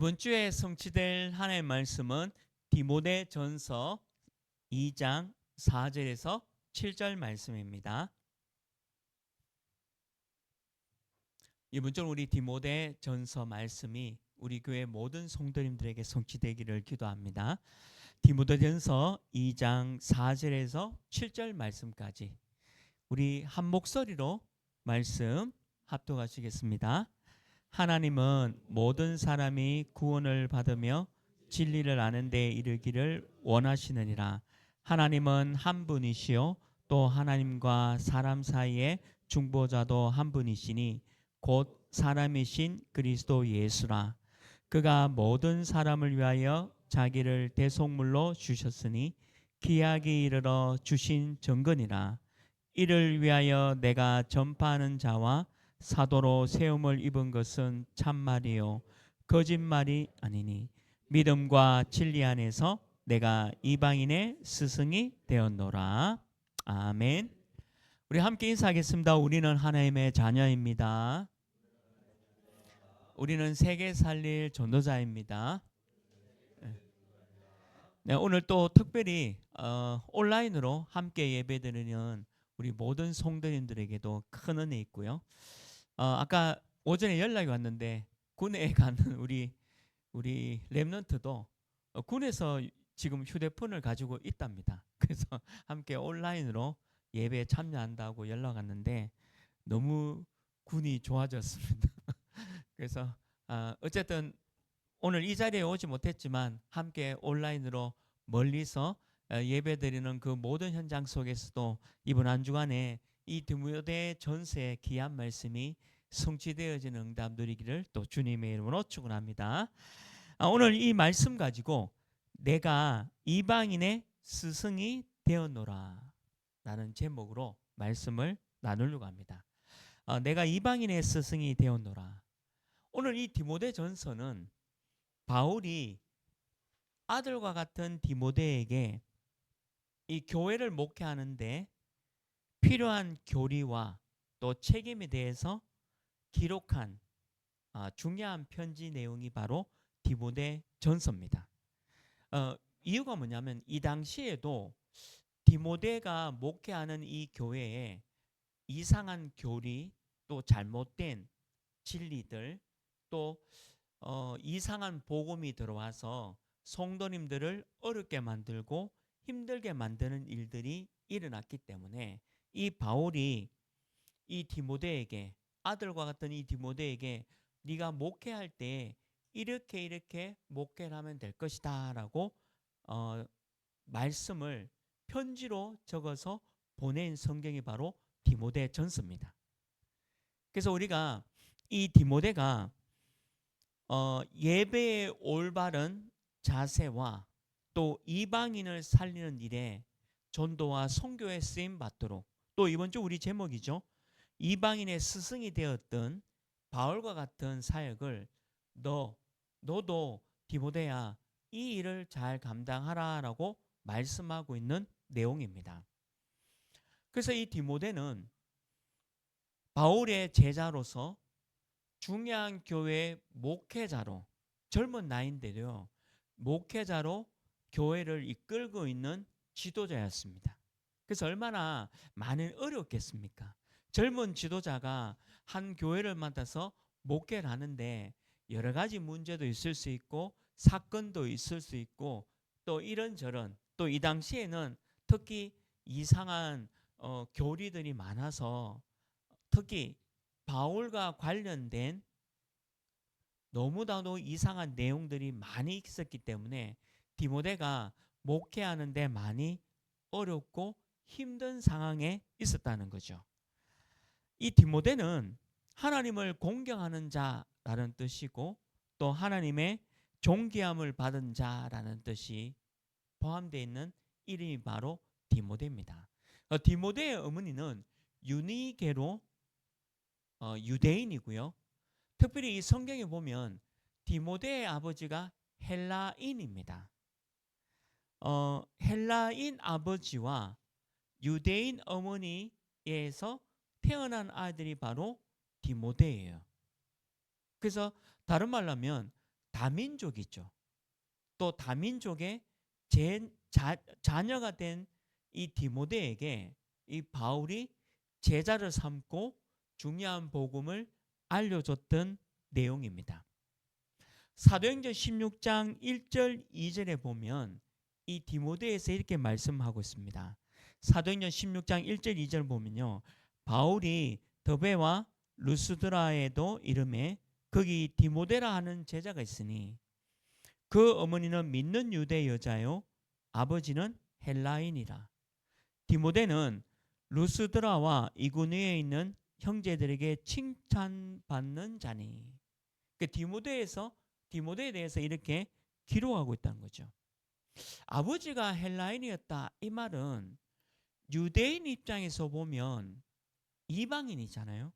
이번 주에 성취될 하나님의 말씀은 디모데전서 2장 4절에서 7절 말씀입니다. 이번 주 우리 디모데전서 말씀이 우리 교회 모든 성도님들에게 성취되기를 기도합니다. 디모데전서 2장 4절에서 7절 말씀까지 우리 한 목소리로 말씀 합독하시겠습니다. 하나님은 모든 사람이 구원을 받으며 진리를 아는 데 이르기를 원하시느니라. 하나님은 한 분이시요 또 하나님과 사람 사이의 중보자도 한 분이시니 곧 사람이신 그리스도 예수라. 그가 모든 사람을 위하여 자기를 대속물로 주셨으니 기약이 이르러 주신 정근이라. 이를 위하여 내가 전파하는 자와 사도로 세움을 입은 것은 참말이요 거짓말이 아니니 믿음과 진리 안에서 내가 이방인의 스승이 되었노라. 아멘. 우리 함께 인사하겠습니다. 우리는 하나님의 자녀입니다. 우리는 세계 살릴 전도자입니다. 네, 오늘 또 특별히 온라인으로 함께 예배드리는 우리 모든 성도님들에게도 큰 은혜 있고요. 아까 오전에 연락이 왔는데 군에 가는 우리 렘넌트도 군에서 지금 휴대폰을 가지고 있답니다. 그래서 함께 온라인으로 예배에 참여한다고 연락 왔는데 너무 군이 좋아졌습니다. 그래서 어쨌든 오늘 이 자리에 오지 못했지만 함께 온라인으로 멀리서 예배드리는 그 모든 현장 속에서도 이번 한 주간에 이 디모데 전서의 귀한 말씀이 성취되어지는 응답 누리기를 또 주님의 이름으로 축원합니다. 오늘 이 말씀 가지고 내가 이방인의 스승이 되었노라 라는 제목으로 말씀을 나누려고 합니다. 내가 이방인의 스승이 되었노라. 오늘 이 디모데 전서는 바울이 아들과 같은 디모데에게 이 교회를 목회하는데 필요한 교리와 또 책임에 대해서 기록한 중요한 편지 내용이 바로 디모데 전서입니다. 이유가 뭐냐면 이 당시에도 디모데가 목회하는 이 교회에 이상한 교리 또 잘못된 진리들 또 이상한 복음이 들어와서 성도님들을 어렵게 만들고 힘들게 만드는 일들이 일어났기 때문에 이 바울이 이 디모데에게 아들과 같은 이 디모데에게 네가 목회할 때 이렇게 목회를 하면 될 것이다라고 말씀을 편지로 적어서 보낸 성경이 바로 디모데 전서입니다. 그래서 우리가 이 디모데가 예배의 올바른 자세와 또 이방인을 살리는 일에 전도와 선교에 쓰임 받도록 또 이번 주 우리 제목이죠. 이방인의 스승이 되었던 바울과 같은 사역을 너도 디모데야 이 일을 잘 감당하라라고 말씀하고 있는 내용입니다. 그래서 이 디모데는 바울의 제자로서 중요한 교회 목회자로 젊은 나이인데도요. 목회자로 교회를 이끌고 있는 지도자였습니다. 그래서 얼마나 많이 어렵겠습니까? 젊은 지도자가 한 교회를 맡아서 목회를 하는데 여러 가지 문제도 있을 수 있고 사건도 있을 수 있고 또 이런저런 또 이 당시에는 특히 이상한 교리들이 많아서 특히 바울과 관련된 너무나도 이상한 내용들이 많이 있었기 때문에 디모데가 목회하는데 많이 어렵고 힘든 상황에 있었다는 거죠. 이 디모데는 하나님을 공경하는 자라는 뜻이고 또 하나님의 존귀함을 받은 자라는 뜻이 포함되어 있는 이름이 바로 디모데입니다. 디모데의 어머니는 유니게로 유대인이고요. 특별히 이 성경에 보면 디모데의 아버지가 헬라인입니다. 헬라인 아버지와 유대인 어머니에서 태어난 아들이 바로 디모데예요. 그래서 다른 말로 하면 다민족이죠. 또 다민족의 자녀가 된 이 디모데에게 이 바울이 제자를 삼고 중요한 복음을 알려줬던 내용입니다. 사도행전 16장 1절 2절에 보면 이 디모데에서 이렇게 말씀하고 있습니다. 사도행전 16장 1절 2절 보면요, 바울이 더베와 루스드라에도 이름에 거기 디모데라 하는 제자가 있으니 그 어머니는 믿는 유대 여자요 아버지는 헬라인이라. 디모데는 루스드라와 이구니에 있는 형제들에게 칭찬받는 자니. 그 디모데에 대해서 이렇게 기록하고 있다는 거죠. 아버지가 헬라인이었다, 이 말은 유대인 입장에서 보면 이방인이잖아요.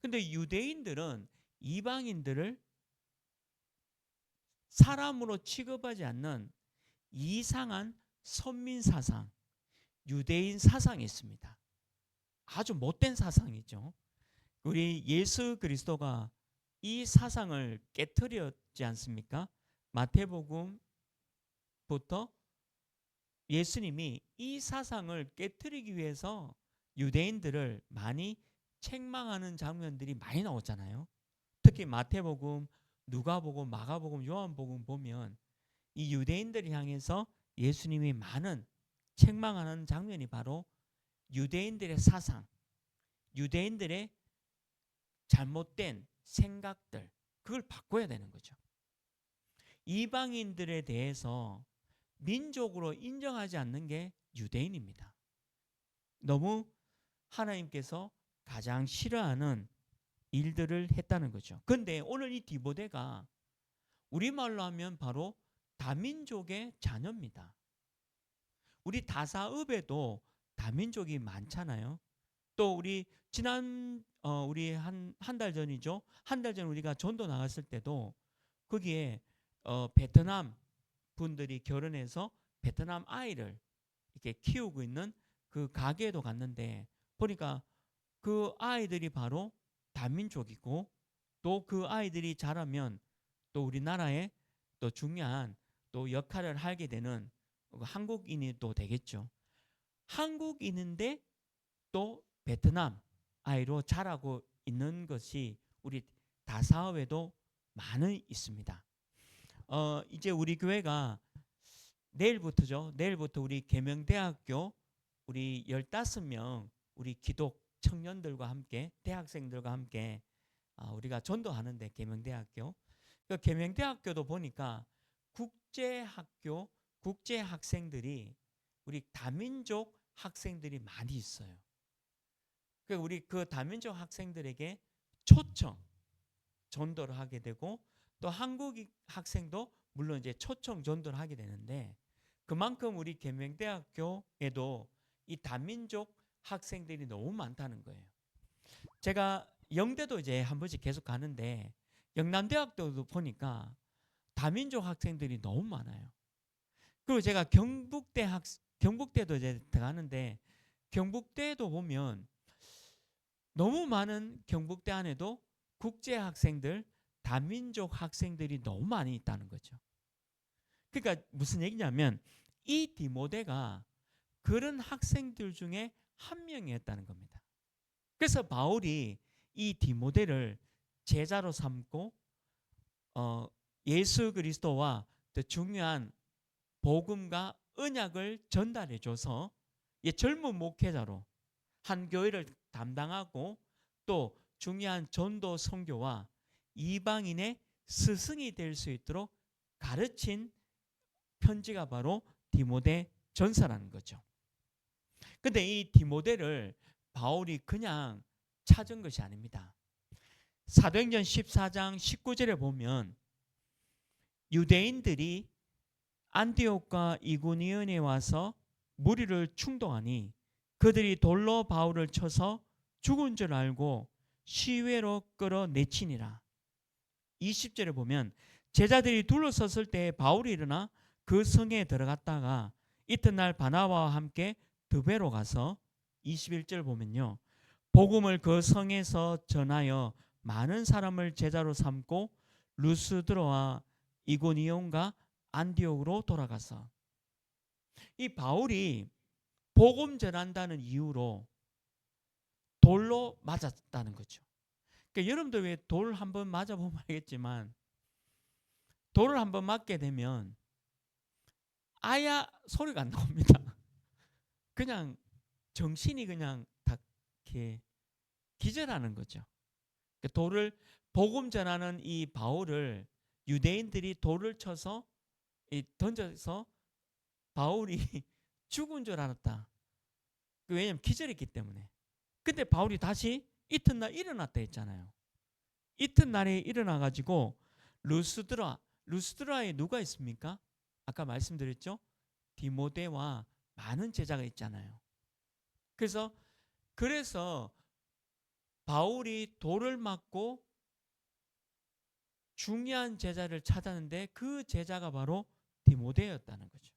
근데 유대인들은 이방인들을 사람으로 취급하지 않는 이상한 선민 사상, 유대인 사상이 있습니다. 아주 못된 사상이죠. 우리 예수 그리스도가 이 사상을 깨트렸지 않습니까? 마태복음부터 예수님이 이 사상을 깨트리기 위해서 유대인들을 많이 책망하는 장면들이 많이 나오잖아요. 특히 마태복음, 누가복음, 마가복음, 요한복음 보면 이 유대인들을 향해서 예수님이 많은 책망하는 장면이 바로 유대인들의 사상, 유대인들의 잘못된 생각들, 그걸 바꿔야 되는 거죠. 이방인들에 대해서 민족으로 인정하지 않는 게 유대인입니다. 너무 하나님께서 가장 싫어하는 일들을 했다는 거죠. 그런데 오늘 이 디모데가 우리말로 하면 바로 다민족의 자녀입니다. 우리 다사읍에도 다민족이 많잖아요. 또 우리 지난 우리 한 달 전이죠. 한 달 전 우리가 전도 나갔을 때도 거기에 베트남 분들이 결혼해서 베트남 아이를 이렇게 키우고 있는 그 가게에도 갔는데 보니까 그 아이들이 바로 다민족이고 또 그 아이들이 자라면 또 우리나라에 또 중요한 또 역할을 하게 되는 한국인이 또 되겠죠. 한국인인데 또 베트남 아이로 자라고 있는 것이 우리 다사업에도 많이 있습니다. 이제 우리 교회가 내일부터죠. 내일부터 우리 계명대학교 우리 15명 우리 기독 청년들과 함께 대학생들과 함께 우리가 전도하는데 계명대학교. 그 계명대학교도 보니까 국제학교, 국제학생들이 우리 다민족 학생들이 많이 있어요. 그 우리 그 다민족 학생들에게 초청 전도를 하게 되고 또 한국 학생도 물론 이제 초청 전도를 하게 되는데 그만큼 우리 계명대학교에도 이 다민족 학생들이 너무 많다는 거예요. 제가 영대도 이제 한 번씩 계속 가는데 영남대학교도 보니까 다민족 학생들이 너무 많아요. 그리고 제가 경북대도 이제 들어가는데 경북대도 보면 너무 많은 경북대 안에도 국제 학생들, 다민족 학생들이 너무 많이 있다는 거죠. 그러니까 무슨 얘기냐면 이 디모데가 그런 학생들 중에 한 명이었다는 겁니다. 그래서 바울이 이 디모데를 제자로 삼고 예수 그리스도와 더 중요한 복음과 언약을 전달해 줘서 젊은 목회자로 한 교회를 담당하고 또 중요한 전도 선교와 이방인의 스승이 될 수 있도록 가르친 편지가 바로 디모데 전서라는 거죠. 근데 이 디모데를 바울이 그냥 찾은 것이 아닙니다. 사도행전 14장 19절에 보면 유대인들이 안디옥과 이고니온에 와서 무리를 충동하니 그들이 돌로 바울을 쳐서 죽은 줄 알고 시외로 끌어내치니라. 20절에 보면 제자들이 둘러섰을 때 바울이 일어나 그 성에 들어갔다가 이튿날 바나바와 함께 드베로 가서 21절 보면요. 복음을 그 성에서 전하여 많은 사람을 제자로 삼고 루스드라와 이고니온과 안디옥으로 돌아가서 이 바울이 복음 전한다는 이유로 돌로 맞았다는 거죠. 그러니까 여러분들 왜 돌 한번 맞아보면 알겠지만 돌을 한번 맞게 되면 아야 소리가 안 나옵니다. 그냥 정신이 그냥 다 이렇게 기절하는 거죠. 그러니까 돌을 복음 전하는 이 바울을 유대인들이 돌을 쳐서 던져서 바울이 죽은 줄 알았다. 왜냐하면 기절했기 때문에. 근데 바울이 다시 이튿날 일어났다 했잖아요. 이튿날에 일어나가지고 루스드라에 누가 있습니까? 아까 말씀드렸죠? 디모데와 많은 제자가 있잖아요. 그래서 바울이 돌을 맞고 중요한 제자를 찾았는데 그 제자가 바로 디모데였다는 거죠.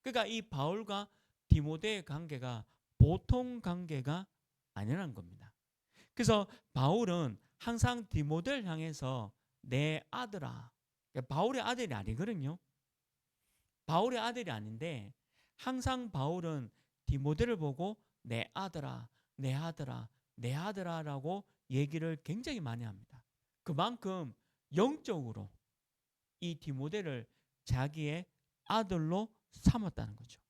그러니까 이 바울과 디모데의 관계가 보통 관계가 아니라는 겁니다. 그래서 바울은 항상 디모데를 향해서 내 아들아. 그러니까 바울의 아들이 아니거든요. 바울의 아들이 아닌데 항상 바울은 디모데를 보고 내 아들아, 내 아들아, 내 아들아라고 얘기를 굉장히 많이 합니다. 그만큼 영적으로 이 디모데를 자기의 아들로 삼았다는 거죠.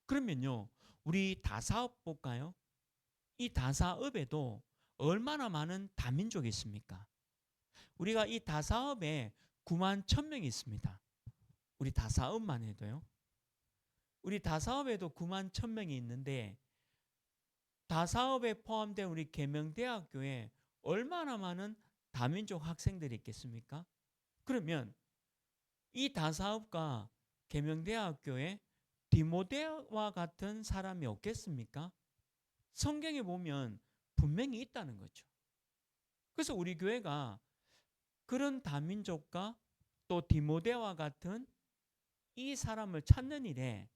그러면요, 우리 다사업 볼까요? 이 다사업에도 얼마나 많은 다민족이 있습니까? 우리가 이 다사업에 9만 1,000명이 있습니다. 우리 다사업만 해도요. 우리 다사업에도 9만 1,000명이 있는데 다사업에 포함된 우리 계명대학교에 얼마나 많은 다민족 학생들이 있겠습니까? 그러면 이 다사업과 계명대학교에 디모데와 같은 사람이 없겠습니까? 성경에 보면 분명히 있다는 거죠. 그래서 우리 교회가 그런 다민족과 또 디모데와 같은 이 사람을 찾는 일에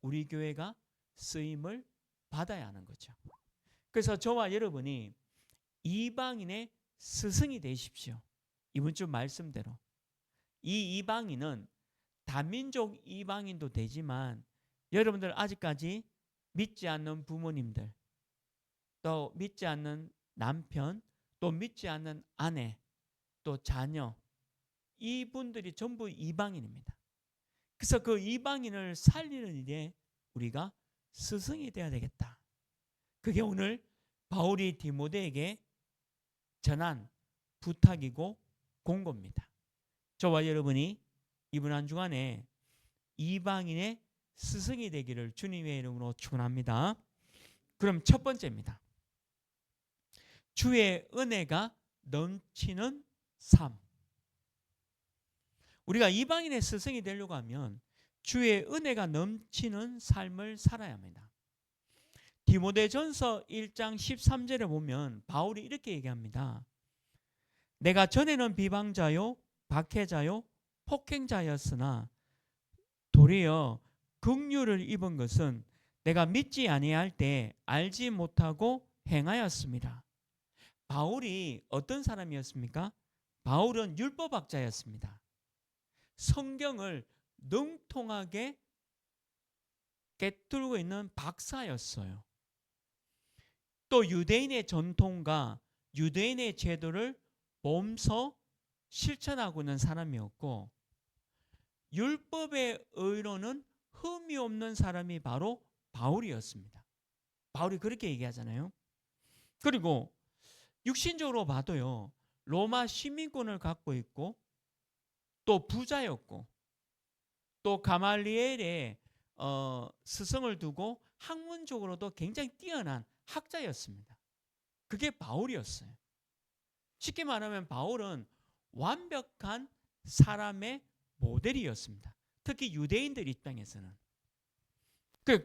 우리 교회가 쓰임을 받아야 하는 거죠. 그래서 저와 여러분이 이방인의 스승이 되십시오. 이번 주 말씀대로. 이 이방인은 다민족 이방인도 되지만 여러분들 아직까지 믿지 않는 부모님들, 또 믿지 않는 남편, 또 믿지 않는 아내, 또 자녀, 이분들이 전부 이방인입니다. 그래서 그 이방인을 살리는 일에 우리가 스승이 되어야 되겠다. 그게 오늘 바울이 디모데에게 전한 부탁이고 공고입니다. 저와 여러분이 이번 한 주간에 이방인의 스승이 되기를 주님의 이름으로 축원합니다. 그럼 첫 번째입니다. 주의 은혜가 넘치는 삶. 우리가 이방인의 스승이 되려고 하면 주의 은혜가 넘치는 삶을 살아야 합니다. 디모데전서 1장 13절에 보면 바울이 이렇게 얘기합니다. 내가 전에는 비방자요, 박해자요, 폭행자였으나 도리어 긍휼을 입은 것은 내가 믿지 아니할 때 알지 못하고 행하였습니다. 바울이 어떤 사람이었습니까? 바울은 율법학자였습니다. 성경을 능통하게 꿰뚫고 있는 박사였어요. 또 유대인의 전통과 유대인의 제도를 몸소 실천하고 있는 사람이었고 율법의 의로는 흠이 없는 사람이 바로 바울이었습니다. 바울이 그렇게 얘기하잖아요. 그리고 육신적으로 봐도요. 로마 시민권을 갖고 있고 또 부자였고 또 가말리엘의 스승을 두고 학문적으로도 굉장히 뛰어난 학자였습니다. 그게 바울이었어요. 쉽게 말하면 바울은 완벽한 사람의 모델이었습니다. 특히 유대인들 입장에서는.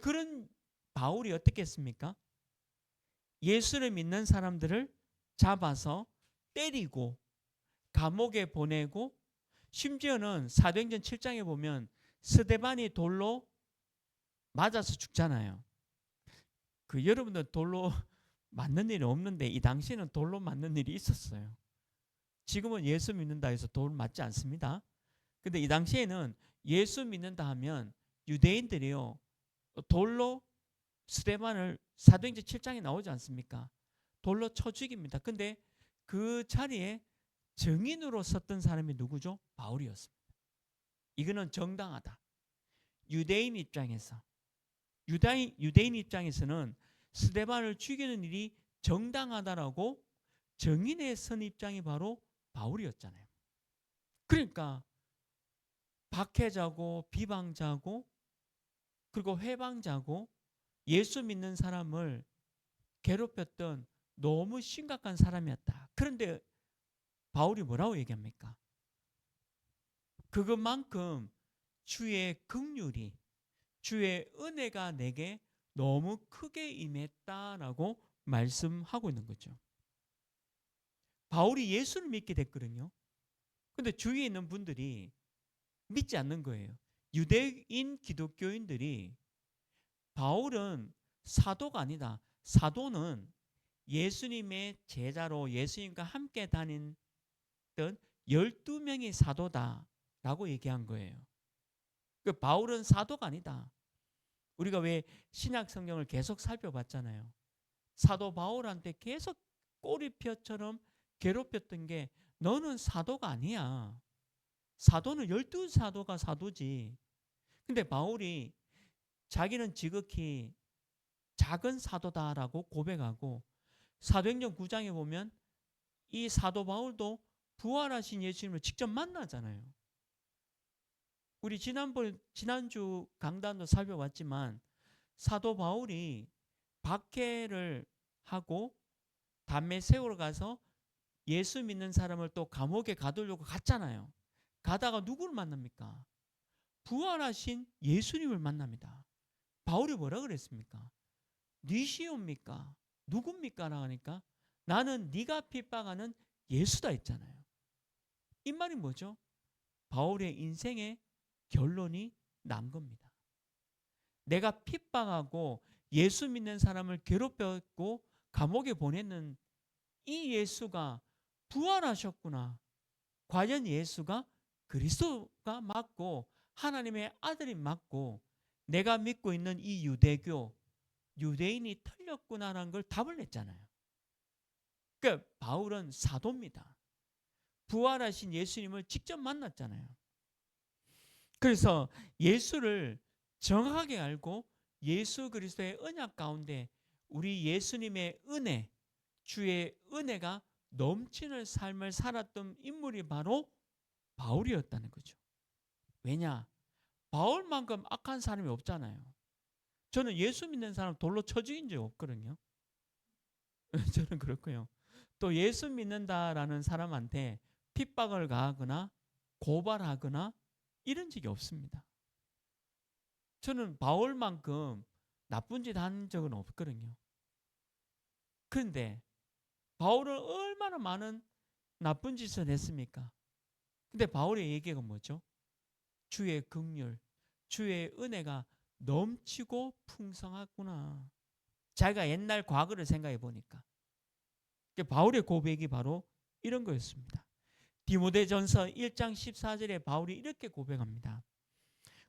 그런 바울이 어떻게 했습니까? 예수를 믿는 사람들을 잡아서 때리고 감옥에 보내고 심지어는 사도행전 7장에 보면 스데반이 돌로 맞아서 죽잖아요. 여러분들 돌로 맞는 일이 없는데 이 당시에는 돌로 맞는 일이 있었어요. 지금은 예수 믿는다 해서 돌 맞지 않습니다. 근데 이 당시에는 예수 믿는다 하면 유대인들이요, 돌로 스데반을 사도행전 7장에 나오지 않습니까? 돌로 쳐 죽입니다. 근데 그 자리에 증인으로 섰던 사람이 누구죠? 바울이었습니다. 이거는 정당하다. 유대인 입장에서, 유대인 입장에서는 스데반을 죽이는 일이 정당하다라고 정인의 선 입장이 바로 바울이었잖아요. 그러니까 박해자고 비방자고 그리고 회방자고 예수 믿는 사람을 괴롭혔던 너무 심각한 사람이었다. 그런데 바울이 뭐라고 얘기합니까? 그것만큼 주의 긍휼이, 주의 은혜가 내게 너무 크게 임했다라고 말씀하고 있는 거죠. 바울이 예수를 믿게 됐거든요. 근데 주위에 있는 분들이 믿지 않는 거예요. 유대인 기독교인들이 바울은 사도가 아니다. 사도는 예수님의 제자로 예수님과 함께 다녔던 12명의 사도다라고 얘기한 거예요. 그 바울은 사도가 아니다. 우리가 왜 신약 성경을 계속 살펴봤잖아요. 사도 바울한테 계속 꼬리표처럼 괴롭혔던 게 너는 사도가 아니야. 사도는 12사도가 사도지. 근데 바울이 자기는 지극히 작은 사도다라고 고백하고 사도행전 9장에 보면 이 사도 바울도 부활하신 예수님을 직접 만나잖아요. 우리 지난주 강단도 살펴봤지만 사도 바울이 박해를 하고 담에 세우러 가서 예수 믿는 사람을 또 감옥에 가두려고 갔잖아요. 가다가 누구를 만납니까? 부활하신 예수님을 만납니다. 바울이 뭐라 그랬습니까? 니시옵니까? 누굽니까? 하니까 나는 네가 핍박하는 예수다 했잖아요. 이 말이 뭐죠? 바울의 인생의 결론이 난 겁니다. 내가 핍박하고 예수 믿는 사람을 괴롭혔고 감옥에 보내는 이 예수가 부활하셨구나. 과연 예수가 그리스도가 맞고 하나님의 아들이 맞고 내가 믿고 있는 이 유대교, 유대인이 틀렸구나라는 걸 답을 냈잖아요. 그러니까 바울은 사도입니다. 부활하신 예수님을 직접 만났잖아요. 그래서 예수를 정확하게 알고 예수 그리스도의 언약 가운데 우리 예수님의 은혜, 주의 은혜가 넘치는 삶을 살았던 인물이 바로 바울이었다는 거죠. 왜냐? 바울만큼 악한 사람이 없잖아요. 저는 예수 믿는 사람 돌로 쳐 죽인 적 없거든요. 저는 그렇고요. 또 예수 믿는다라는 사람한테 핍박을 가하거나 고발하거나 이런 적이 없습니다. 저는 바울만큼 나쁜 짓 한 적은 없거든요. 그런데 바울은 얼마나 많은 나쁜 짓을 했습니까? 근데 바울의 얘기가 뭐죠? 주의 긍휼, 주의 은혜가 넘치고 풍성하구나. 자기가 옛날 과거를 생각해 보니까 바울의 고백이 바로 이런 거였습니다. 디모데전서 1장 14절에 바울이 이렇게 고백합니다.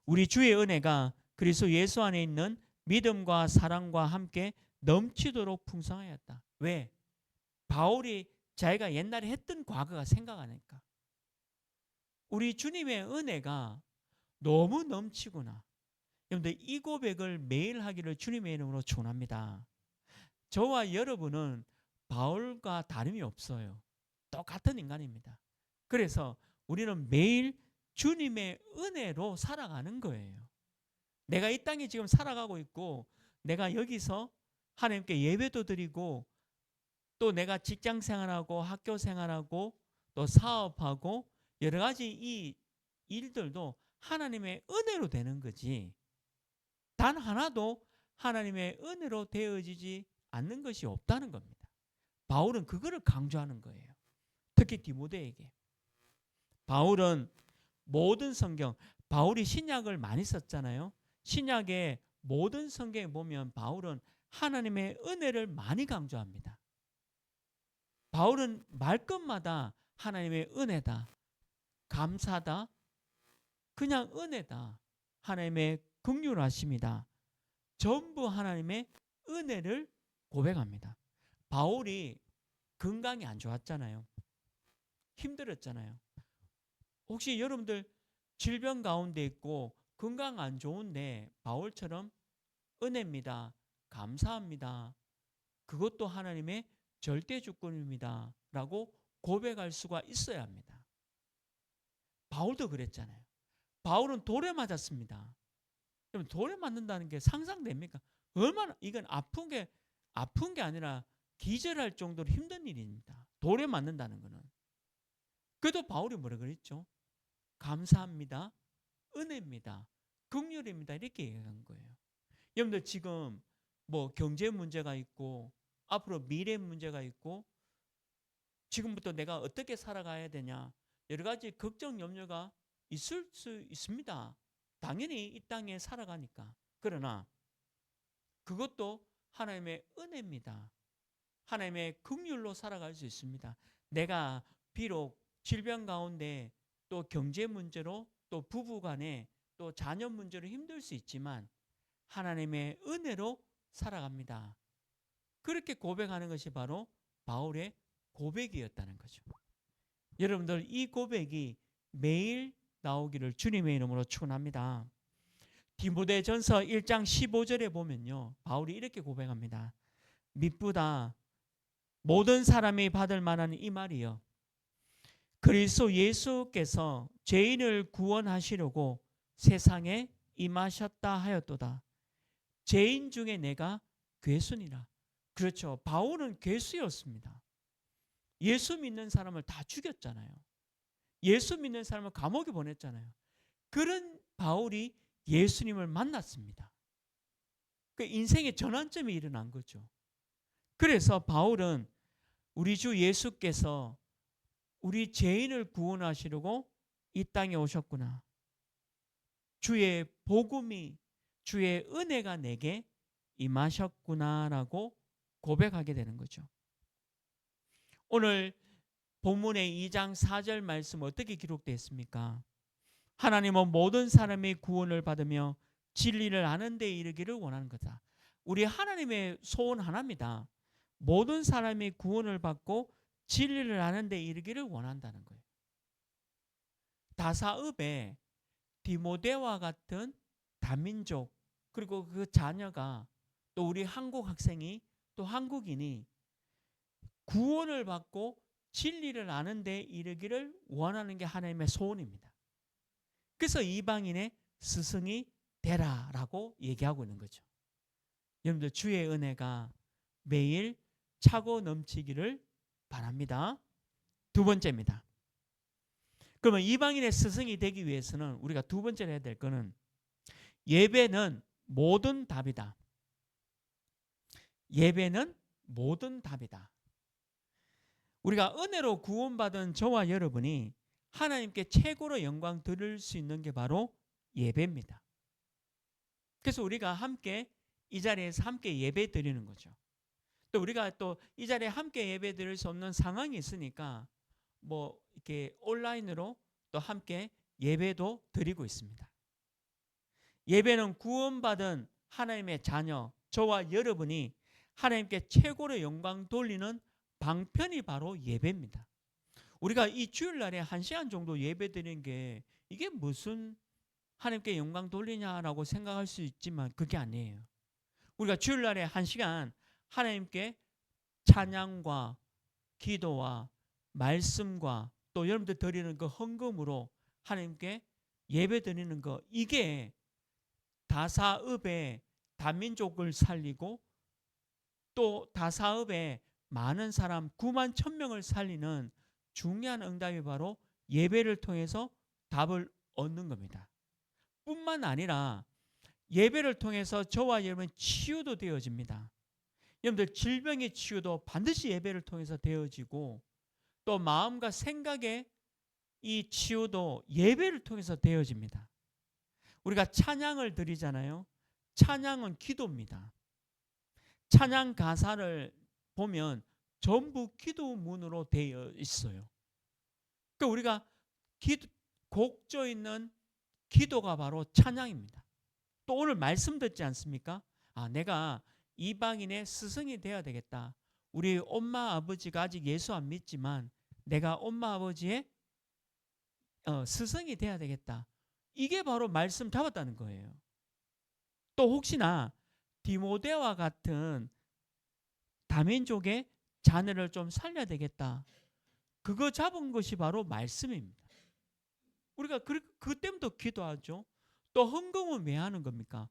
우리 주의 은혜가 그리스도 예수 안에 있는 믿음과 사랑과 함께 넘치도록 풍성하였다. 왜? 바울이 자기가 옛날에 했던 과거가 생각하니까. 우리 주님의 은혜가 너무 넘치구나. 여러분들 이 고백을 매일 하기를 주님의 이름으로 축원합니다. 저와 여러분은 바울과 다름이 없어요. 똑같은 인간입니다. 그래서 우리는 매일 주님의 은혜로 살아가는 거예요. 내가 이 땅에 지금 살아가고 있고 내가 여기서 하나님께 예배도 드리고 또 내가 직장 생활하고 학교 생활하고 또 사업하고 여러 가지 이 일들도 하나님의 은혜로 되는 거지. 단 하나도 하나님의 은혜로 되어지지 않는 것이 없다는 겁니다. 바울은 그거를 강조하는 거예요. 특히 디모데에게. 바울은 모든 성경, 바울이 신약을 많이 썼잖아요. 신약의 모든 성경에 보면 바울은 하나님의 은혜를 많이 강조합니다. 바울은 말끝마다 하나님의 은혜다. 감사다. 그냥 은혜다. 하나님의 긍휼하심이다. 전부 하나님의 은혜를 고백합니다. 바울이 건강이 안 좋았잖아요. 힘들었잖아요. 혹시 여러분들 질병 가운데 있고 건강 안 좋은데 바울처럼 은혜입니다. 감사합니다. 그것도 하나님의 절대 주권입니다. 라고 고백할 수가 있어야 합니다. 바울도 그랬잖아요. 바울은 돌에 맞았습니다. 그럼 돌에 맞는다는 게 상상됩니까? 얼마나 이건 아픈 게 아니라 기절할 정도로 힘든 일입니다. 돌에 맞는다는 것은. 그래도 바울이 뭐라 그랬죠? 감사합니다. 은혜입니다. 긍휼입니다. 이렇게 얘기한 거예요. 여러분들 지금 뭐 경제 문제가 있고 앞으로 미래 문제가 있고 지금부터 내가 어떻게 살아가야 되냐 여러 가지 걱정 염려가 있을 수 있습니다. 당연히 이 땅에 살아가니까. 그러나 그것도 하나님의 은혜입니다. 하나님의 긍휼로 살아갈 수 있습니다. 내가 비록 질병 가운데 또 경제 문제로 또 부부 간에 또 자녀 문제로 힘들 수 있지만 하나님의 은혜로 살아갑니다. 그렇게 고백하는 것이 바로 바울의 고백이었다는 거죠. 여러분들 이 고백이 매일 나오기를 주님의 이름으로 축원합니다. 디모데전서 1장 15절에 보면요. 바울이 이렇게 고백합니다. 미쁘다 모든 사람이 받을 만한 이 말이요. 그리스도 예수께서 죄인을 구원하시려고 세상에 임하셨다 하였도다. 죄인 중에 내가 괴순이라. 그렇죠. 바울은 괴수였습니다. 예수 믿는 사람을 다 죽였잖아요. 예수 믿는 사람을 감옥에 보냈잖아요. 그런 바울이 예수님을 만났습니다. 그 인생의 전환점이 일어난 거죠. 그래서 바울은 우리 주 예수께서 우리 죄인을 구원하시려고 이 땅에 오셨구나. 주의 복음이 주의 은혜가 내게 임하셨구나라고 고백하게 되는 거죠. 오늘 본문의 2장 4절 말씀 어떻게 기록되어 있습니까? 하나님은 모든 사람이 구원을 받으며 진리를 아는 데 이르기를 원하는 거다. 우리 하나님의 소원 하나입니다. 모든 사람이 구원을 받고 진리를 아는 데 이르기를 원한다는 거예요. 다사읍에 디모데와 같은 다민족 그리고 그 자녀가 또 우리 한국 학생이 또 한국인이 구원을 받고 진리를 아는 데 이르기를 원하는 게 하나님의 소원입니다. 그래서 이방인의 스승이 되라라고 얘기하고 있는 거죠. 여러분들 주의 은혜가 매일 차고 넘치기를 바랍니다. 두 번째입니다. 그러면 이방인의 스승이 되기 위해서는 우리가 두 번째로 해야 될 것은 예배는 모든 답이다. 예배는 모든 답이다. 우리가 은혜로 구원받은 저와 여러분이 하나님께 최고로 영광 드릴 수 있는 게 바로 예배입니다. 그래서 우리가 함께 이 자리에서 함께 예배 드리는 거죠. 또 우리가 또 이 자리에 함께 예배 드릴 수 없는 상황이 있으니까 뭐 이렇게 온라인으로 또 함께 예배도 드리고 있습니다. 예배는 구원받은 하나님의 자녀, 저와 여러분이 하나님께 최고로 영광 돌리는 방편이 바로 예배입니다. 우리가 이 주일날에 1시간 정도 예배 드리는 게 이게 무슨 하나님께 영광 돌리냐라고 생각할 수 있지만 그게 아니에요. 우리가 주일날에 1시간 하나님께 찬양과 기도와 말씀과 또 여러분들 드리는 그 헌금으로 하나님께 예배 드리는 거 이게 다사읍의 다민족을 살리고 또 다사읍의 많은 사람 9만 1,000명을 살리는 중요한 응답이 바로 예배를 통해서 답을 얻는 겁니다. 뿐만 아니라 예배를 통해서 저와 여러분 치유도 되어집니다. 여러분들 질병의 치유도 반드시 예배를 통해서 되어지고 또 마음과 생각의 이 치유도 예배를 통해서 되어집니다. 우리가 찬양을 드리잖아요. 찬양은 기도입니다. 찬양 가사를 보면 전부 기도문으로 되어 있어요. 그러니까 우리가 곡조 있는 기도가 바로 찬양입니다. 또 오늘 말씀 듣지 않습니까? 내가 이방인의 스승이 되어야 되겠다. 우리 엄마 아버지가 아직 예수 안 믿지만 내가 엄마 아버지의 스승이 돼야 되겠다. 이게 바로 말씀 잡았다는 거예요. 또 혹시나 디모데와 같은 다민족의 자녀를 좀 살려야 되겠다. 그거 잡은 것이 바로 말씀입니다. 우리가 그때부터 기도하죠. 또 헌금은 왜 하는 겁니까?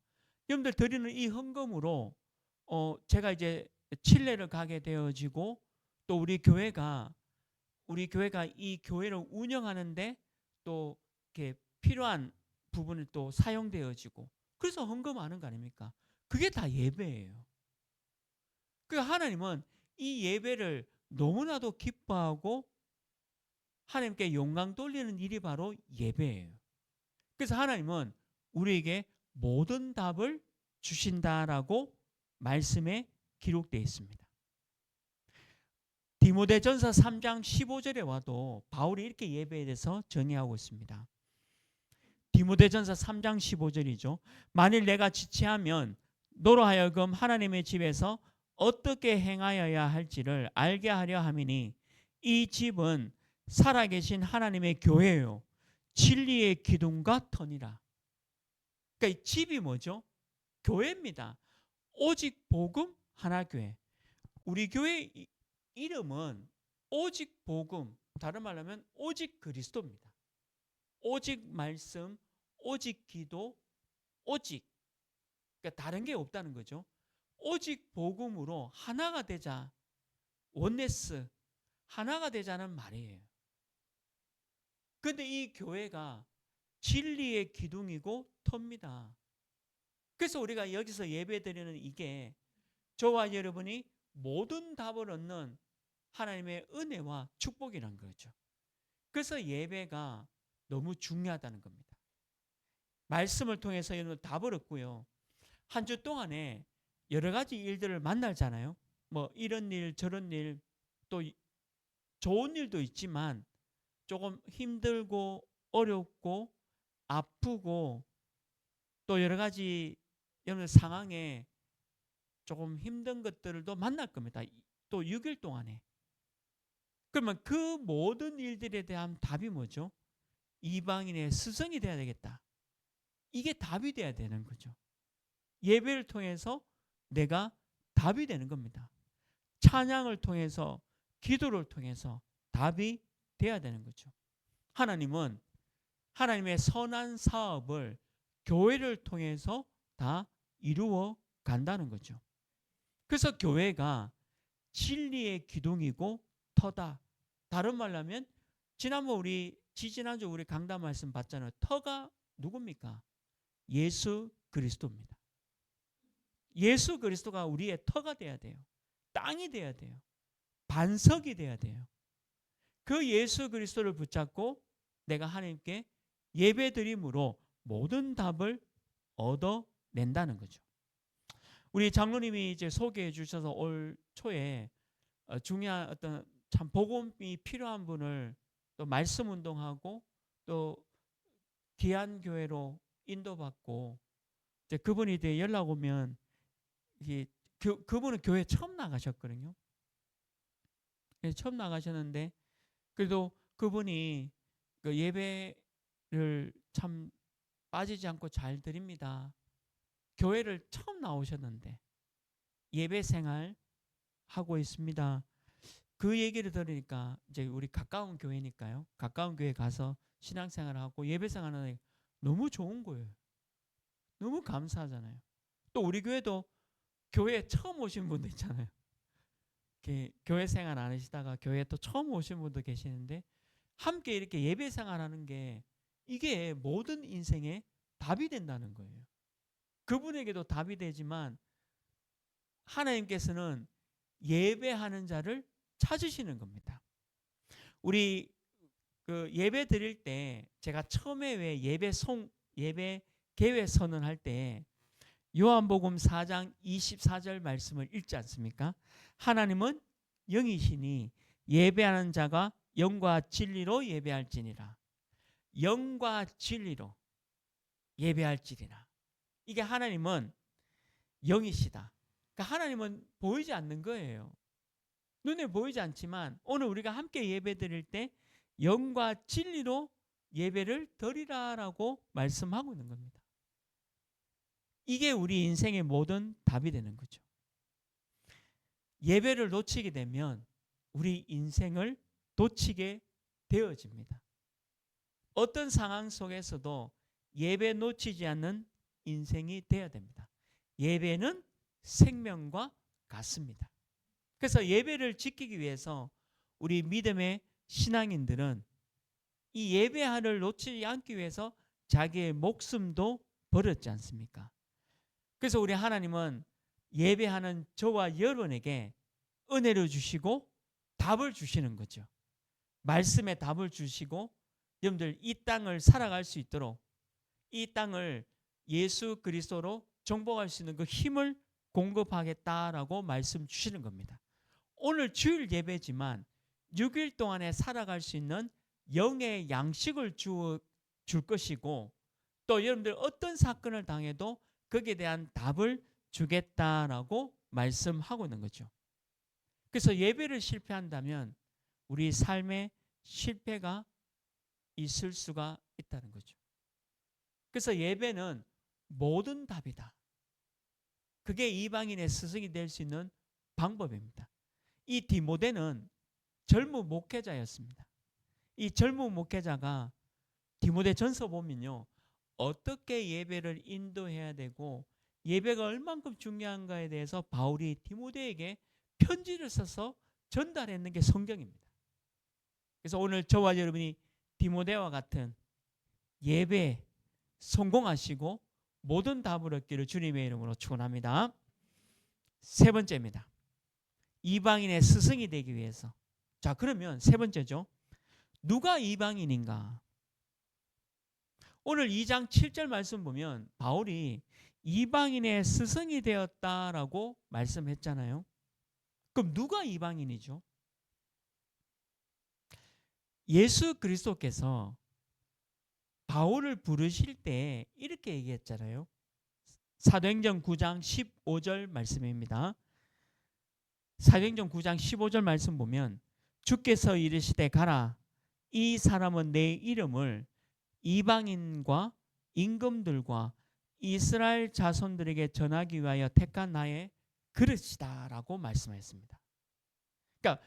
여러분들 드리는 이 헌금으로 제가 이제 칠레를 가게 되어지고 또 우리 교회가 이 교회를 운영하는데 또 이렇게 필요한 부분을 또 사용되어지고 그래서 헌금하는 거 아닙니까? 그게 다 예배예요. 그러니까 하나님은 이 예배를 너무나도 기뻐하고 하나님께 영광 돌리는 일이 바로 예배예요. 그래서 하나님은 우리에게 모든 답을 주신다라고 말씀에 기록되어 있습니다. 디모데전서 3장 15절에 와도 바울이 이렇게 예배에 대해서 정의하고 있습니다. 디모데전서 3장 15절이죠. 만일 내가 지체하면 너로 하여금 하나님의 집에서 어떻게 행하여야 할지를 알게 하려 함이니 이 집은 살아계신 하나님의 교회요 진리의 기둥과 터니라. 그러니까 이 집이 뭐죠? 교회입니다. 오직 복음 하나교회. 우리 교회 이름은 오직 복음, 다른 말로 하면 오직 그리스도입니다. 오직 말씀, 오직 기도, 오직. 그러니까 다른 게 없다는 거죠. 오직 복음으로 하나가 되자. 원네스, 하나가 되자는 말이에요. 그런데 이 교회가 진리의 기둥이고 터입니다. 그래서 우리가 여기서 예배드리는 이게 저와 여러분이 모든 답을 얻는 하나님의 은혜와 축복이란 거죠. 그래서 예배가 너무 중요하다는 겁니다. 말씀을 통해서 여러분 답을 얻고요. 한 주 동안에 여러 가지 일들을 만나잖아요. 뭐 이런 일 저런 일 또 좋은 일도 있지만 조금 힘들고 어렵고 아프고 또 여러 가지 여러분 상황에 조금 힘든 것들도 만날 겁니다. 또 6일 동안에. 그러면 그 모든 일들에 대한 답이 뭐죠? 이방인의 스승이 돼야 되겠다. 이게 답이 돼야 되는 거죠. 예배를 통해서 내가 답이 되는 겁니다. 찬양을 통해서 기도를 통해서 답이 돼야 되는 거죠. 하나님은 하나님의 선한 사업을 교회를 통해서 다 이루어 간다는 거죠. 그래서 교회가 진리의 기둥이고 터다. 다른 말로 하면 지난주 우리 강단 말씀 봤잖아요. 터가 누굽니까? 예수 그리스도입니다. 예수 그리스도가 우리의 터가 돼야 돼요. 땅이 돼야 돼요. 반석이 돼야 돼요. 그 예수 그리스도를 붙잡고 내가 하나님께 예배드림으로 모든 답을 얻어낸다는 거죠. 우리 장로님이 이제 소개해 주셔서 올 초에 중요한 어떤 참 복음이 필요한 분을 또 말씀 운동하고 또 귀한 교회로 인도받고 이제 그분이 이제 연락 오면 그분은 교회 처음 나가셨거든요. 처음 나가셨는데 그래도 그분이 그 예배를 참 빠지지 않고 잘 드립니다. 교회를 처음 나오셨는데 예배 생활 하고 있습니다. 그 얘기를 들으니까 이제 우리 가까운 교회니까요. 가까운 교회 가서 신앙생활을 하고 예배 생활하는 게 너무 좋은 거예요. 너무 감사하잖아요. 또 우리 교회도 교회에 처음 오신 분도 있잖아요. 교회 생활 안 하시다가 교회에 또 처음 오신 분도 계시는데 함께 이렇게 예배 생활하는 게 이게 모든 인생에 답이 된다는 거예요. 그분에게도 답이 되지만 하나님께서는 예배하는 자를 찾으시는 겁니다. 우리 그 예배 드릴 때 제가 처음에 왜 예배 계획 선언할 때 요한복음 4장 24절 말씀을 읽지 않습니까? 하나님은 영이시니 예배하는 자가 영과 진리로 예배할지니라. 영과 진리로 예배할지니라. 이게 하나님은 영이시다. 그러니까 하나님은 보이지 않는 거예요. 눈에 보이지 않지만 오늘 우리가 함께 예배 드릴 때 영과 진리로 예배를 드리라라고 말씀하고 있는 겁니다. 이게 우리 인생의 모든 답이 되는 거죠. 예배를 놓치게 되면 우리 인생을 놓치게 되어집니다. 어떤 상황 속에서도 예배 놓치지 않는 인생이 되어야 됩니다. 예배는 생명과 같습니다. 그래서 예배를 지키기 위해서 우리 믿음의 신앙인들은 이 예배를 놓치지 않기 위해서 자기의 목숨도 버렸지 않습니까? 그래서 우리 하나님은 예배하는 저와 여러분에게 은혜를 주시고 답을 주시는 거죠. 말씀에 답을 주시고 여러분들 이 땅을 살아갈 수 있도록 이 땅을 예수 그리스도로 정복할 수 있는 그 힘을 공급하겠다라고 말씀 주시는 겁니다. 오늘 주일 예배지만 6일 동안에 살아갈 수 있는 영의 양식을 줄 것이고 또 여러분들 어떤 사건을 당해도 거기에 대한 답을 주겠다라고 말씀하고 있는 거죠. 그래서 예배를 실패한다면 우리 삶에 실패가 있을 수가 있다는 거죠. 그래서 예배는 모든 답이다. 그게 이방인의 스승이 될 수 있는 방법입니다. 이 디모데는 젊은 목회자였습니다. 이 젊은 목회자가 디모데 전서 보면요. 어떻게 예배를 인도해야 되고 예배가 얼만큼 중요한가에 대해서 바울이 디모데에게 편지를 써서 전달했는 게 성경입니다. 그래서 오늘 저와 여러분이 디모데와 같은 예배 성공하시고 모든 답을 얻기를 주님의 이름으로 축원합니다. 세 번째입니다. 이방인의 스승이 되기 위해서. 자, 그러면 세 번째죠. 누가 이방인인가? 오늘 2장 7절 말씀 보면 바울이 이방인의 스승이 되었다라고 말씀했잖아요. 그럼 누가 이방인이죠? 예수 그리스도께서 바울을 부르실 때 이렇게 얘기했잖아요. 사도행전 9장 15절 말씀입니다. 사도행전 9장 15절 말씀 보면 주께서 이르시되 가라 이 사람은 내 이름을 이방인과 임금들과 이스라엘 자손들에게 전하기 위하여 택한 나의 그릇이다라고 말씀하셨습니다. 그러니까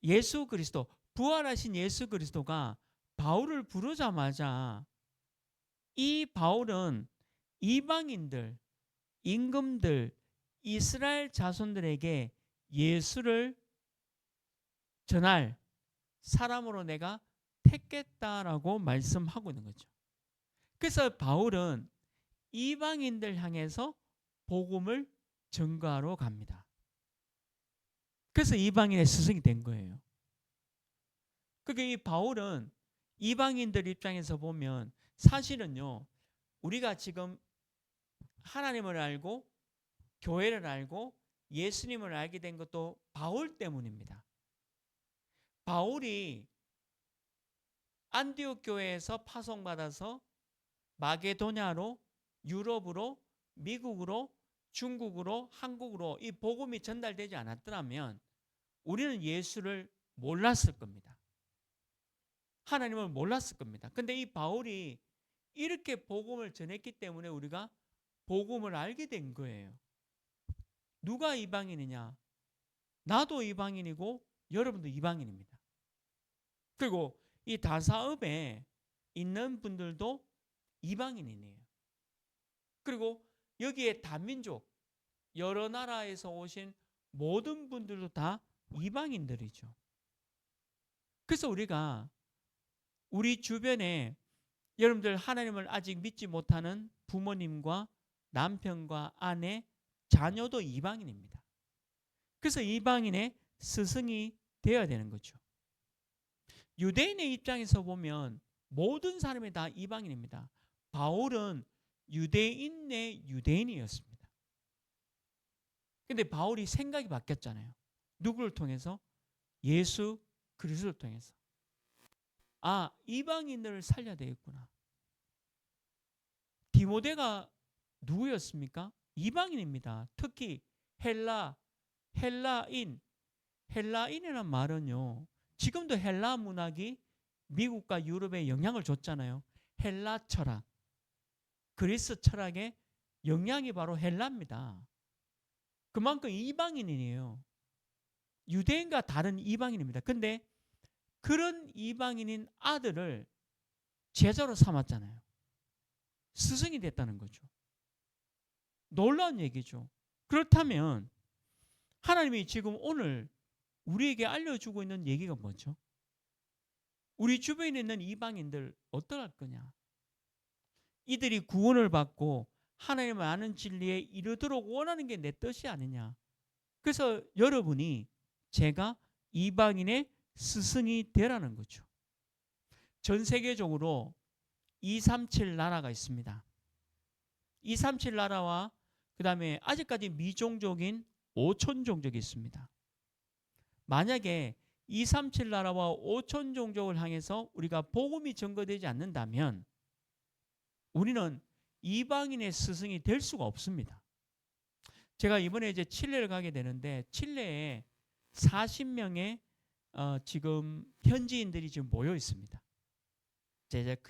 예수 그리스도 부활하신 예수 그리스도가 바울을 부르자마자 이 바울은 이방인들, 임금들, 이스라엘 자손들에게 예수를 전할 사람으로 내가 택했다라고 말씀하고 있는 거죠. 그래서 바울은 이방인들 향해서 복음을 전가하러 갑니다. 그래서 이방인의 스승이 된 거예요. 그러니까 이 바울은 이방인들 입장에서 보면 사실은요, 우리가 지금 하나님을 알고 교회를 알고 예수님을 알게 된 것도 바울 때문입니다. 바울이 안디옥 교회에서 파송받아서 마게도냐로, 유럽으로, 미국으로, 중국으로, 한국으로 이 복음이 전달되지 않았더라면 우리는 예수를 몰랐을 겁니다. 하나님을 몰랐을 겁니다. 근데 이 바울이 이렇게 복음을 전했기 때문에 우리가 복음을 알게 된 거예요. 누가 이방인이냐? 나도 이방인이고 여러분도 이방인입니다. 그리고 이 다사읍에 있는 분들도 이방인이에요. 그리고 여기에 다민족, 여러 나라에서 오신 모든 분들도 다 이방인들이죠. 그래서 우리가 우리 주변에 여러분들 하나님을 아직 믿지 못하는 부모님과 남편과 아내, 자녀도 이방인입니다. 그래서 이방인의 스승이 되어야 되는 거죠. 유대인의 입장에서 보면 모든 사람이 다 이방인입니다. 바울은 유대인 내 유대인이었습니다. 근데 바울이 생각이 바뀌었잖아요. 누구를 통해서? 예수 그리스도를 통해서. 이방인을 살려야 되겠구나. 디모데가 누구였습니까? 이방인입니다. 특히 헬라인이라는 말은요, 지금도 헬라 문학이 미국과 유럽에 영향을 줬잖아요. 헬라 철학, 그리스 철학의 영향이 바로 헬라입니다. 그만큼 이방인이에요. 유대인과 다른 이방인입니다. 근데 그런 이방인인 아들을 제자로 삼았잖아요. 스승이 됐다는 거죠. 놀라운 얘기죠. 그렇다면 하나님이 지금 오늘 우리에게 알려주고 있는 얘기가 뭐죠? 우리 주변에 있는 이방인들 어떡할 거냐? 이들이 구원을 받고 하나님을 아는 진리에 이르도록 원하는 게 내 뜻이 아니냐? 그래서 여러분이 제가 이방인의 스승이 되라는 거죠. 전 세계적으로 237 나라가 있습니다. 237 나라와 그 다음에 아직까지 미종족인 5천 종족이 있습니다. 만약에 237 나라와 5천 종족을 향해서 우리가 복음이 전거되지 않는다면 우리는 이방인의 스승이 될 수가 없습니다. 제가 이번에 이제 칠레를 가게 되는데 칠레에 40명의 지금 현지인들이 지금 모여 있습니다.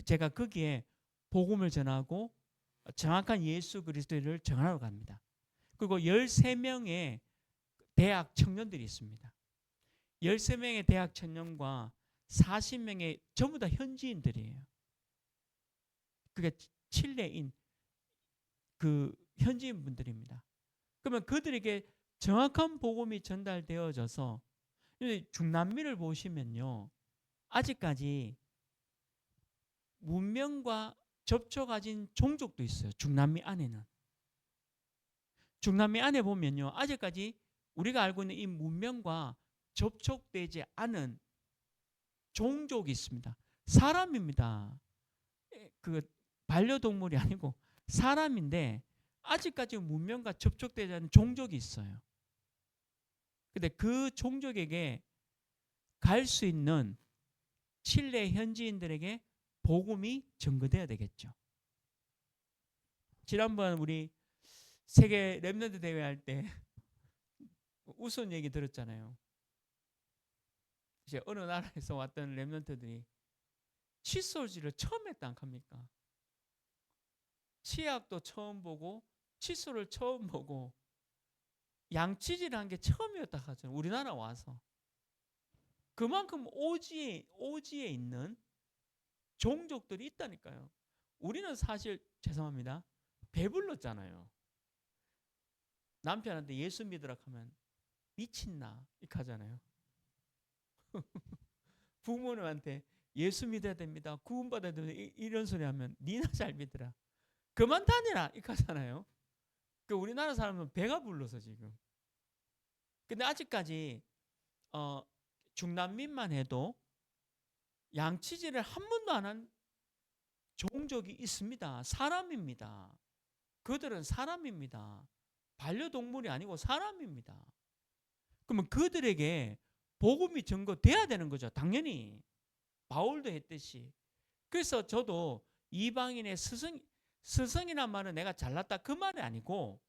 제가 거기에 복음을 전하고 정확한 예수 그리스도를 전하러 갑니다. 그리고 13명의 대학 청년들이 있습니다. 13명의 대학 청년과 40명의 전부 다 현지인들이에요. 그게 칠레인 그 현지인 분들입니다. 그러면 그들에게 정확한 복음이 전달되어져서 중남미를 보시면요. 아직까지 문명과 접촉 가진 종족도 있어요. 중남미 안에는. 중남미 안에 보면요. 아직까지 우리가 알고 있는 이 문명과 접촉되지 않은 종족이 있습니다. 사람입니다. 그 반려동물이 아니고 사람인데 아직까지 문명과 접촉되지 않은 종족이 있어요. 근데 그 종족에게 갈 수 있는 칠레 현지인들에게 복음이 전거돼야 되겠죠. 지난번 우리 세계 렘넌트 대회 할 때 우스운 얘기 들었잖아요. 이제 어느 나라에서 왔던 렘넌트들이 칫솔질을 처음 했다 안 합니까? 치약도 처음 보고 칫솔을 처음 보고 양치질한 게 처음이었다 하죠. 우리나라 와서. 그만큼 오지에 있는 종족들이 있다니까요. 우리는 사실 죄송합니다. 배불렀잖아요. 남편한테 예수 믿으라 하면 미친나 이렇게 하잖아요. 부모님한테 예수 믿어야 됩니다. 구원받아야 됩니다. 이런 소리 하면 니나 잘 믿으라. 그만 다니라 이렇게 하잖아요. 우리나라 사람은 배가 불러서 지금. 근데 아직까지 중남미만 해도 양치질을 한 번도 안 한 종족이 있습니다. 사람입니다. 그들은 사람입니다. 반려동물이 아니고 사람입니다. 그러면 그들에게 복음이 전거돼야 되는 거죠. 당연히 바울도 했듯이. 그래서 저도 이방인의 스승이란 말은 내가 잘났다 그 말이 아니고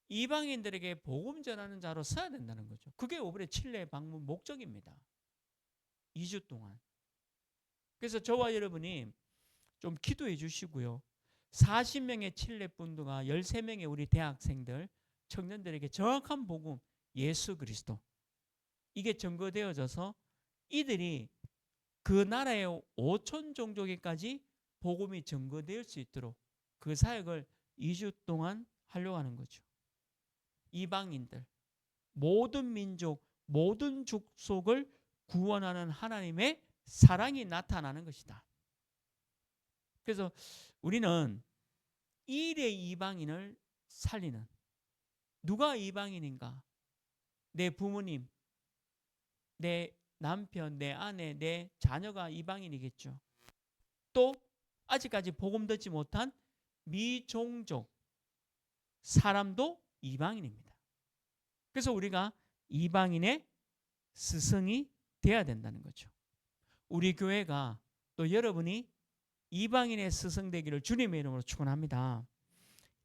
이방인들에게 복음 전하는 자로 서야 된다는 거죠. 그게 이번에 칠레 방문 목적입니다. 2주 동안. 그래서 저와 여러분이 좀 기도해 주시고요. 40명의 칠레 분들과 13명의 우리 대학생들, 청년들에게 정확한 복음, 예수 그리스도 이게 전거되어져서 이들이 그 나라의 5천 종족에까지 복음이 전거될 수 있도록 그 사역을 2주 동안 하려고 하는 거죠. 이방인들, 모든 민족, 모든 족속을 구원하는 하나님의 사랑이 나타나는 것이다. 그래서 우리는 일의 이방인을 살리는, 누가 이방인인가? 내 부모님, 내 남편, 내 아내, 내 자녀가 이방인이겠죠. 또 아직까지 복음 듣지 못한 미종족 사람도 이방인입니다. 그래서 우리가 이방인의 스승이 되어야 된다는 거죠. 우리 교회가 또 여러분이 이방인의 스승 되기를 주님의 이름으로 축원합니다.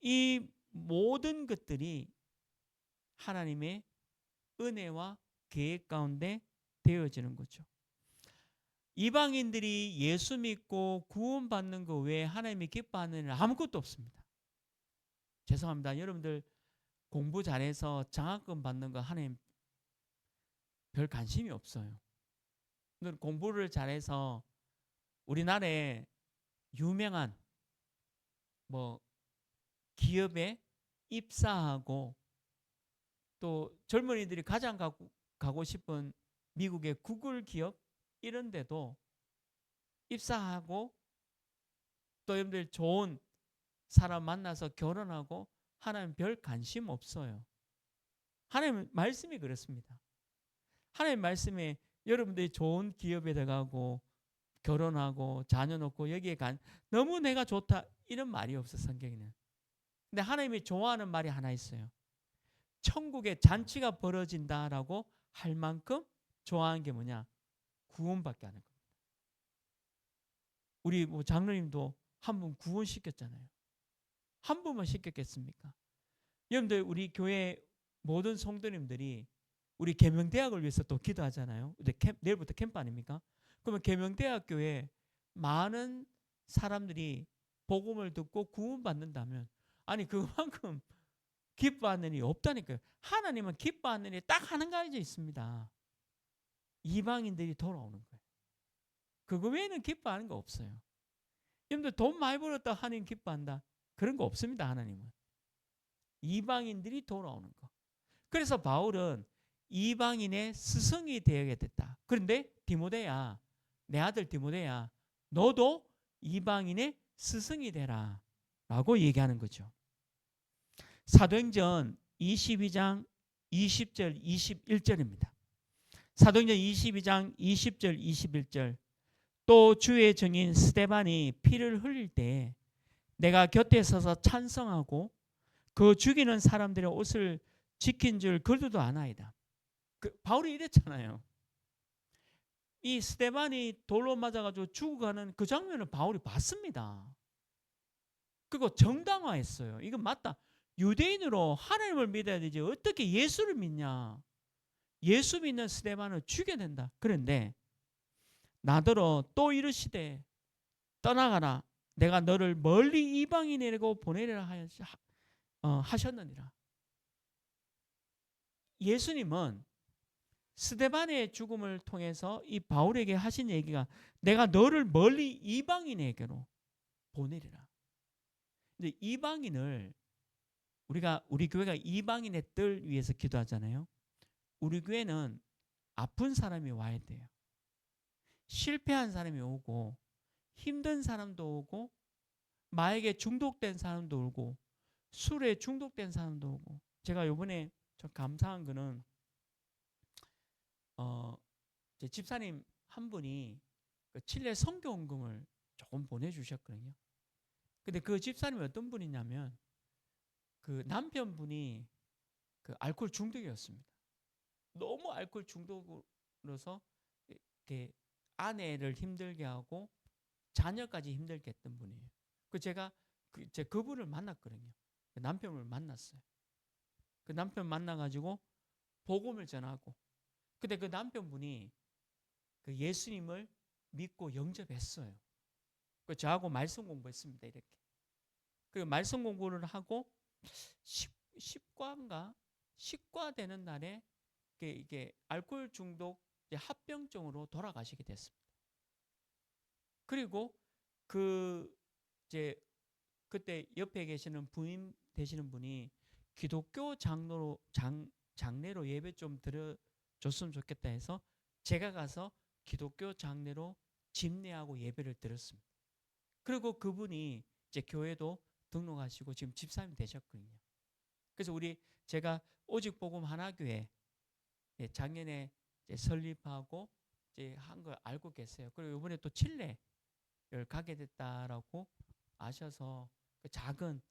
이 모든 것들이 하나님의 은혜와 계획 가운데 되어지는 거죠. 이방인들이 예수 믿고 구원받는 것 외에 하나님이 기뻐하는 일은 아무것도 없습니다. 죄송합니다. 여러분들 공부 잘해서 장학금 받는 거 하나님 별 관심이 없어요. 공부를 잘해서 우리나라에 유명한 기업에 입사하고 또 젊은이들이 가장 가고 싶은 미국의 구글 기업 이런 데도 입사하고 또 여러분들 좋은 사람 만나서 결혼하고 하나님 별 관심 없어요. 하나님 말씀이 그렇습니다. 하나님 말씀에 여러분들이 좋은 기업에 들어가고 결혼하고 자녀 놓고 여기에 너무 내가 좋다 이런 말이 없어 성경에는. 근데 하나님이 좋아하는 말이 하나 있어요. 천국에 잔치가 벌어진다라고 할 만큼 좋아하는 게 뭐냐? 구원받게 하는 겁니다. 우리 장로님도 한 분 구원시켰잖아요. 한 분만 시켰겠습니까? 여러분들 우리 교회 모든 성도님들이 우리 계명대학을 위해서 또 기도하잖아요. 내일부터 캠프 아닙니까? 그러면 계명대학교에 많은 사람들이 복음을 듣고 구원받는다면 아니 그만큼 기뻐하는 일이 없다니까요. 하나님은 기뻐하는 일이 딱 한 가지 있습니다. 이방인들이 돌아오는 거예요. 그거 외에는 기뻐하는 거 없어요. 여러분들 돈 많이 벌었다 하나님 기뻐한다. 그런 거 없습니다. 하나님은. 이방인들이 돌아오는 거. 그래서 바울은 이방인의 스승이 되어야 됐다. 그런데 디모데야, 내 아들 디모데야, 너도 이방인의 스승이 되라 라고 얘기하는 거죠. 사도행전 22장 20절 21절입니다. 사도행전 22장 20절 21절 또 주의 증인 스데반이 피를 흘릴 때 내가 곁에 서서 찬성하고 그 죽이는 사람들의 옷을 지킨 줄 그들도 아나이다. 바울이 이랬잖아요. 이 스데반이 돌로 맞아가지고 죽어가는 그 장면을 바울이 봤습니다. 그리고 정당화했어요. 이건 맞다. 유대인으로 하나님을 믿어야 되지 어떻게 예수를 믿냐. 예수 믿는 스데반을 죽여야 된다. 그런데 나더러 또 이르시되 떠나가라. 내가 너를 멀리 이방인에게로 보내리라 하셨느니라. 예수님은 스데반의 죽음을 통해서 이 바울에게 하신 얘기가 내가 너를 멀리 이방인에게로 보내리라. 근데 이방인을 우리 교회가 이방인의 뜰 위해서 기도하잖아요. 우리 교회는 아픈 사람이 와야 돼요. 실패한 사람이 오고 힘든 사람도 오고 마약에 중독된 사람도 오고 술에 중독된 사람도 오고 제가 이번에 좀 감사한 거는 제 집사님 한 분이 그 칠레 선교원금을 조금 보내주셨거든요. 근데 그 집사님이 어떤 분이냐면 그 남편분이 그 알코올 중독이었습니다. 너무 알코올 중독으로서 이렇게 아내를 힘들게 하고 자녀까지 힘들게 했던 분이에요. 그 제가 그분을 만났거든요. 그 남편을 만났어요. 그 남편 만나가지고 복음을 전하고 근데 그 남편분이 그 예수님을 믿고 영접했어요. 그 저하고 말씀 공부했습니다. 이렇게. 그 말씀 공부를 하고 10과 되는 날에 이게 알코올 중독 합병증으로 돌아가시게 됐습니다. 그리고 그때 옆에 계시는 부인 되시는 분이 기독교 장례로 예배 좀 드려줬으면 좋겠다 해서 제가 가서 기독교 장례로 집례하고 예배를 드렸습니다. 그리고 그분이 이제 교회도 등록하시고 지금 집사님 되셨거든요. 그래서 제가 오직 복음 하나교회 작년에 설립하고 한 걸 알고 계세요. 그리고 이번에 또 칠레를 가게 됐다라고 아셔서 그 작은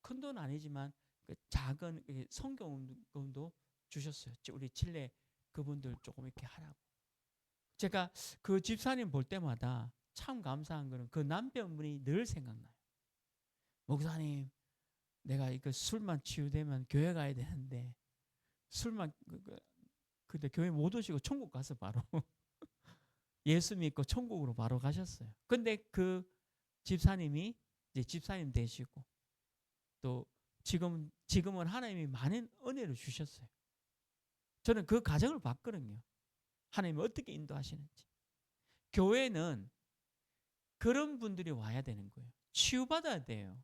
큰 돈 아니지만 그 작은 성경금도 주셨어요. 우리 칠레 그분들 조금 이렇게 하라고. 제가 그 집사님 볼 때마다 참 감사한 거는 그 남편분이 늘 생각나요. 목사님, 내가 이거 술만 치유되면 교회 가야 되는데 술만 근데 교회 못 오시고 천국 가서 바로 예수 믿고 천국으로 바로 가셨어요. 근데 그 집사님이 이제 집사님 되시고 또 지금은 하나님이 많은 은혜를 주셨어요. 저는 그 과정을 봤거든요. 하나님이 어떻게 인도하시는지. 교회는 그런 분들이 와야 되는 거예요. 치유받아야 돼요.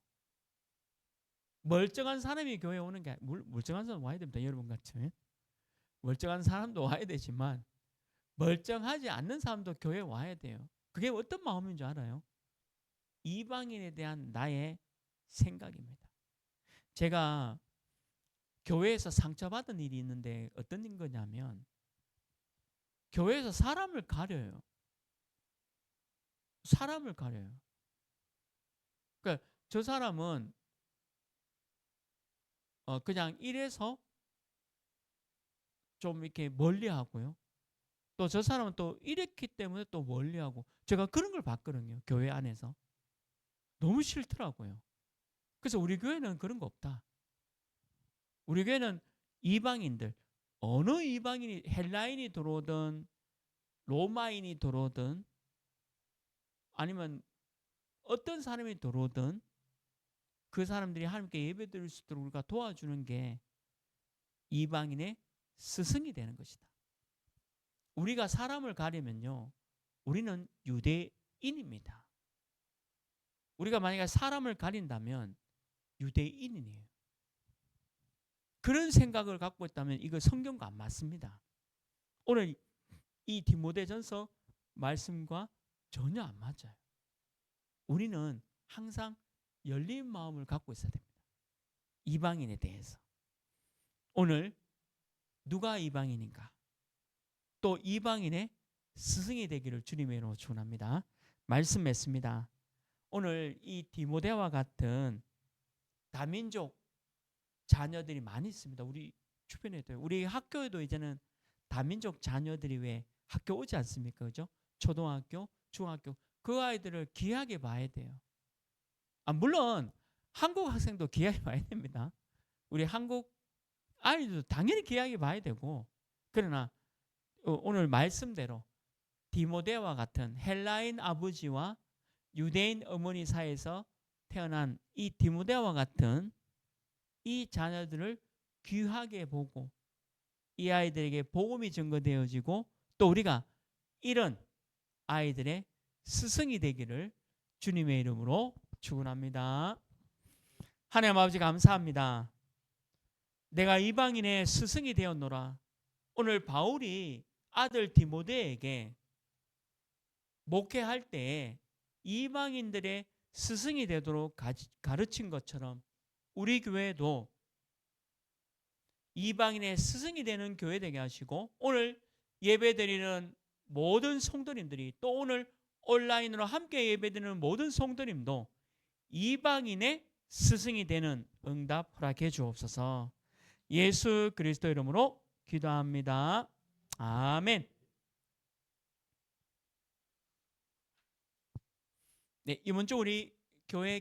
멀쩡한 사람이 교회에 오는 게 멀쩡한 사람 와야 됩니다. 여러분 같이. 멀쩡한 사람도 와야 되지만 멀쩡하지 않는 사람도 교회에 와야 돼요. 그게 어떤 마음인 줄 알아요? 이방인에 대한 나의 생각입니다. 제가 교회에서 상처받은 일이 있는데 어떤 인 거냐면 교회에서 사람을 가려요. 사람을 가려요. 그러니까 저 사람은 그냥 이래서 좀 이렇게 멀리하고요. 또 저 사람은 또 이랬기 때문에 또 멀리하고 제가 그런 걸 봤거든요. 교회 안에서. 너무 싫더라고요. 그래서 우리 교회는 그런 거 없다. 우리 교회는 이방인들, 어느 이방인이 헬라인이 들어오든 로마인이 들어오든 아니면 어떤 사람이 들어오든 그 사람들이 하나님께 예배드릴 수 있도록 우리가 도와주는 게 이방인의 스승이 되는 것이다. 우리가 사람을 가리면요, 우리는 유대인입니다. 우리가 만약에 사람을 가린다면 유대인이에요. 그런 생각을 갖고 있다면 이거 성경과 안 맞습니다. 오늘 이 디모데전서 말씀과 전혀 안 맞아요. 우리는 항상 열린 마음을 갖고 있어야 됩니다. 이방인에 대해서. 오늘 누가 이방인인가? 또 이방인의 스승이 되기를 주님의 이름으로 축원합니다. 말씀 맺습니다. 오늘 이 디모데와 같은 다민족 자녀들이 많이 있습니다. 우리 주변에도, 우리 학교에도 이제는 다민족 자녀들이 왜 학교 오지 않습니까? 그죠? 초등학교, 중학교 그 아이들을 귀하게 봐야 돼요. 물론 한국 학생도 귀하게 봐야 됩니다. 우리 한국 아이들도 당연히 귀하게 봐야 되고, 그러나 오늘 말씀대로 디모데와 같은 헬라인 아버지와 유대인 어머니 사이에서 태어난 이 디모데와 같은 이 자녀들을 귀하게 보고 이 아이들에게 복음이 증거되어지고 또 우리가 이런 아이들의 스승이 되기를 주님의 이름으로 축원합니다. 하나님 아버지 감사합니다. 내가 이방인의 스승이 되었노라. 오늘 바울이 아들 디모데에게 목회할 때 이방인들의 스승이 되도록 가르친 것처럼 우리 교회도 이방인의 스승이 되는 교회 되게 하시고 오늘 예배드리는 모든 성도님들이 또 오늘 온라인으로 함께 예배드리는 모든 성도님도 이방인의 스승이 되는 응답 허락해 주옵소서. 예수 그리스도 이름으로 기도합니다. 아멘. 네, 이번 주 우리 교회